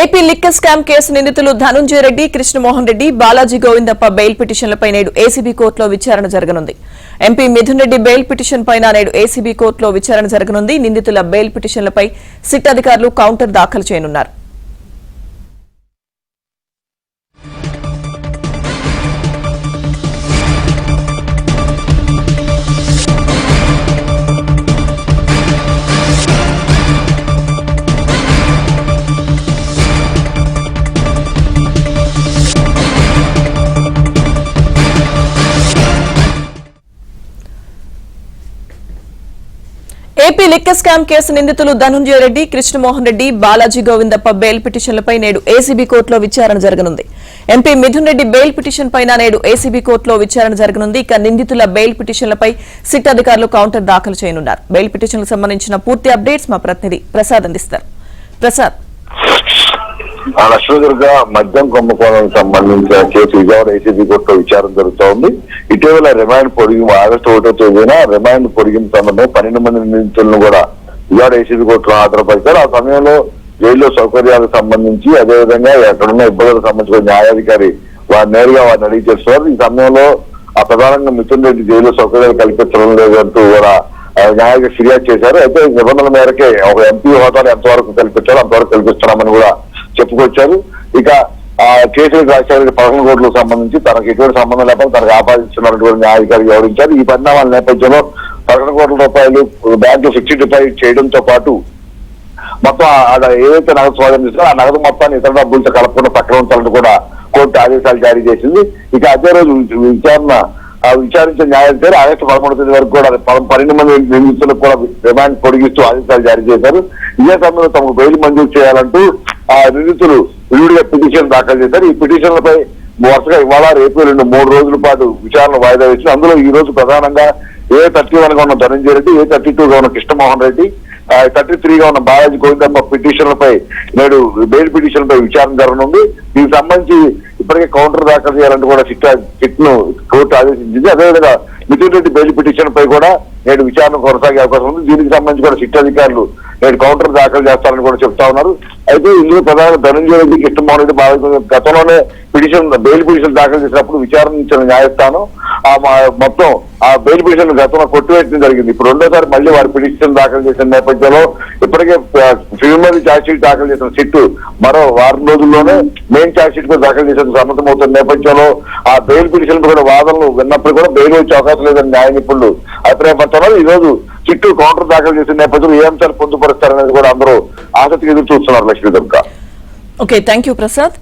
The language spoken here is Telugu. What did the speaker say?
ఏపీ లిక్కర్ స్కామ్ కేసు నిందితులు ధనుంజయ రెడ్డి, కృష్ణమోహన్ రెడ్డి, బాలాజీ గోవిందప్ప బెయిల్ పిటిషన్లపై నేడు ఏసీబీ కోర్టులో విచారణ జరగనుంది. MP Mithun Reddy bail petition పైన నేడు ఏసీబీ కోర్టులో విచారణ జరగనుంది. నిందితుల బెయిల్ పిటిషన్లపై సిట్ అధికారులు కౌంటర్ దాఖలు చేయనున్నారు. ఏపీ లిక్కర్ స్కామ్ కేసు నిందితులు ధనుంజయ రెడ్డి, కృష్ణమోహన్ రెడ్డి, బాలాజీ గోవిందప్ప బెయిల్ పిటిషన్లపై నేడు ఏసీబీ కోర్టులో విచారణ జరగనుంది. MP Mithun Reddy bail petition పైన నేడు ఏసీబీ కోర్టులో విచారణ జరగనుంది. ఇక నిందితుల బెయిల్ పిటిషన్లపై సిట్ అధికారులు కౌంటర్ దాఖలు చేయనున్నారు. బెయిల్ పిటిషన్లకు సంబంధించిన పూర్తి అప్డేట్స్ మా ప్రతినిధి ప్రసాద్ అందిస్తారు. ప్రసాద్, లక్ష్మీదుర్గ మద్యం కుంభకోణానికి సంబంధించిన కేసు విజయవాడ ఏసీబీ కోర్టులో విచారణ జరుగుతోంది. ఇటీవల రిమాండ్ పొడిగింపు ఆగస్టు 1వ తేదీన రిమాండ్ పొడిగింపు సంబంధంగా 12 మంది నిందితులను కూడా విజయవాడ ఏసీబీ కోర్టులో హాజరుపరిచారు. ఆ సమయంలో జైల్లో సౌకర్యాలకు సంబంధించి అదేవిధంగా ఎక్కడున్న ఇబ్బందులకు సంబంధించిన న్యాయాధికారి నేరుగా వారిని అడిగి చేస్తున్నారు. ఈ సమయంలో ఆ ప్రధానంగా మిథున్ రెడ్డి జైల్లో సౌకర్యాలు కల్పించడం లేదంటూ కూడా న్యాయాధికారి ఫిర్యాదు చేశారు. అయితే నిబంధనల మేరకే ఒక ఎంపీ హోదాలు ఎంతవరకు కల్పించాలో అంతవరకు కల్పిస్తున్నామని కూడా చెప్పుకొచ్చారు. ఇక ఆ కేసులకు రాష్ట్రానికి 11 కోట్లకు సంబంధించి తనకు ఎటువంటి సంబంధం లేకపోతే తనకు ఆపాదిస్తున్నటువంటి న్యాయాధికారి వివరించారు. ఈ పరిణామాల నేపథ్యంలో 11 కోట్ల రూపాయలు బ్యాంకు ఫిక్స్డ్ డిపాజిట్ చేయడంతో పాటు మొత్తం ఏదైతే నగదు స్వాధీనం చేస్తారో ఆ నగదు మొత్తాన్ని ఇతర డబ్బులతో కలపకుండా పక్కన ఉంచాలని కూడా కోర్టు ఆదేశాలు జారీ చేసింది. ఇక అదే రోజు విచారించిన న్యాయాధికారి ఆగస్టు 13వ తేదీ వరకు కూడా 12 మంది నిందితులకు కూడా రిమాండ్ పొడిగిస్తూ ఆదేశాలు జారీ చేశారు. ఇదే సమయంలో తమకు బెయిల్ మంజూరు చేయాలంటూ ఆ నిందితులు విడివిడిగా పిటిషన్ దాఖలు చేశారు. ఈ పిటిషన్లపై వరుసగా ఇవాళ రేపు 3 రోజుల పాటు విచారణ వాయిదా వేసింది. అందులో ఈ రోజు ప్రధానంగా A31 గా ఉన్న ధనంజయ రెడ్డి, A32 గా ఉన్న కృష్ణమోహన్ రెడ్డి, 33 గా ఉన్న బాలాజీ గోవిందప్ప పిటిషన్లపై నేడు బెయిల్ పిటిషన్ పై విచారణ జరగనుంది. దీనికి సంబంధించి ఇప్పటికే కౌంటర్ దాఖలు చేయాలంటూ కూడా సిట్ ను కోర్టు ఆదేశించింది. అదేవిధంగా మిథున్ రెడ్డి బెయిల్ పిటిషన్ పై కూడా నేడు విచారణ కొనసాగే అవకాశం ఉంది. దీనికి సంబంధించి కూడా సిట్ అధికారులు నేడు కౌంటర్ దాఖలు చేస్తారని కూడా చెప్తా ఉన్నారు. అయితే ఇందులో ప్రధానంగా ధనంజయ రెడ్డి, కృష్ణమోహన్ రెడ్డి గతంలోనే బెయిల్ పిటిషన్ దాఖలు చేసినప్పుడు విచారించిన న్యాయస్థానం మొత్తం ఆ బెయిల్ పిటిషన్ గతంలో కొట్టివేయడం జరిగింది. ఇప్పుడు రెండోసారి మళ్ళీ వారి పిటిషన్ దాఖలు చేసిన నేపథ్యంలో ఇప్పటికే ప్రిలిమినరీ ఛార్జ్ షీట్ దాఖలు చేసిన సిట్ మరో వారం రోజుల్లోనే మెయిన్ ఛార్జ్ షీట్ కూడా దాఖలు చేసేందుకు సమ్మతమవుతున్న నేపథ్యంలో ఆ బెయిల్ పిటిషన్ కూడా వాదనలు విన్నప్పుడు కూడా బెయిల్ వచ్చే అవకాశం లేదని న్యాయ నిపుణులు అభిప్రాయపడుతున్నారు. ఈ రోజు సిట్ కౌంటర్ దాఖలు చేసిన నేపథ్యంలో ఏ అంశాలు పొందుపరుస్తారనేది కూడా అందరూ ఆసక్తిగా ఎదురు చూస్తున్నారు. Lakshmi Durga. Okay, thank you Prasad.